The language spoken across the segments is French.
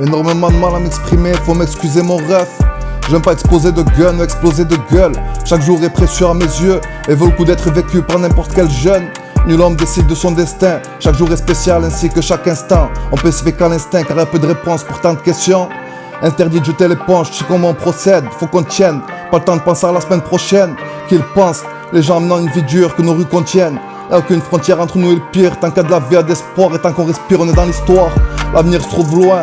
Énormément de mal à m'exprimer, faut m'excuser mon ref. J'aime pas exposer de gun ou exploser de gueule. Chaque jour est précieux à mes yeux et vaut le coup d'être vécu par n'importe quel jeune. Nul homme décide de son destin, chaque jour est spécial ainsi que chaque instant. On peut se faire qu'à l'instinct car il y a peu de réponses pour tant de questions. Interdit de jeter l'éponge, tu sais comment on procède, faut qu'on tienne. Pas le temps de penser à la semaine prochaine. Qu'ils pensent, les gens menant une vie dure que nos rues contiennent. Y'a aucune frontière entre nous et le pire, tant qu'il y a de la vie à d'espoir et tant qu'on respire on est dans l'histoire. L'avenir se trouve loin,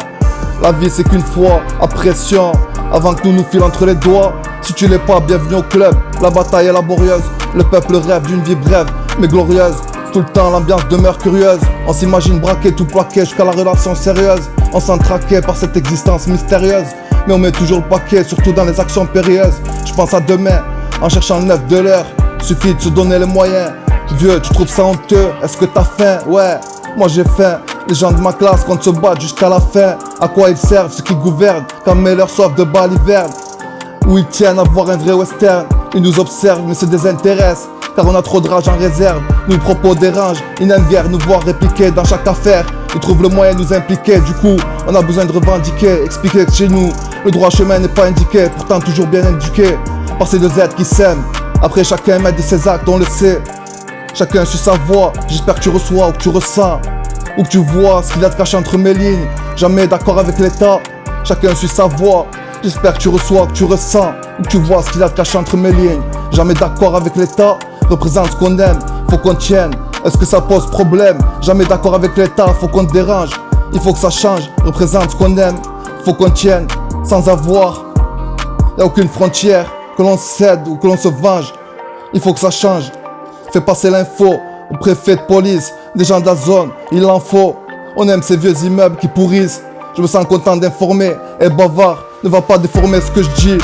la vie c'est qu'une fois, à pression, avant que nous filent entre les doigts. Si tu l'es pas, bienvenue au club, la bataille est laborieuse. Le peuple rêve d'une vie brève, mais glorieuse. Tout le temps l'ambiance demeure curieuse. On s'imagine braquer, tout plaqué jusqu'à la relation sérieuse. On s'entraquait par cette existence mystérieuse. Mais on met toujours le paquet, surtout dans les actions périlleuses. Je pense à demain, en cherchant le neuf de l'heure. Suffit de se donner les moyens. Vieux, tu trouves ça honteux? Est-ce que t'as faim? Ouais, moi j'ai faim. Les gens de ma classe comptent se battre jusqu'à la fin. À quoi ils servent ceux qui gouvernent quand met leur soif de balle hiverne? Où ils tiennent à voir un vrai western. Ils nous observent mais se désintéressent, car on a trop de rage en réserve. Nos propos dérangent, ils n'aiment guère nous voir répliquer dans chaque affaire. Ils trouvent le moyen de nous impliquer, du coup on a besoin de revendiquer. Expliquer que chez nous, le droit chemin n'est pas indiqué, pourtant toujours bien indiqué par ces deux êtres qui s'aiment. Après chacun met de ses actes, on le sait. Chacun suit sa voix, j'espère que tu reçois ou que tu ressens, ou que tu vois ce qu'il y a de caché entre mes lignes. Jamais d'accord avec l'état, chacun suit sa voix. J'espère que tu reçois, que tu ressens, ou que tu vois ce qu'il y a de caché entre mes lignes. Jamais d'accord avec l'état, représente ce qu'on aime, faut qu'on tienne. Est-ce que ça pose problème? Jamais d'accord avec l'état, faut qu'on te dérange. Il faut que ça change, représente ce qu'on aime, faut qu'on tienne, sans avoir. Y'a aucune frontière, que l'on cède ou que l'on se venge. Il faut que ça change. Fais passer l'info au préfet de police, des gens de la zone, il en faut. On aime ces vieux immeubles qui pourrissent. Je me sens content d'informer, et bavard, ne va pas déformer ce que je dis.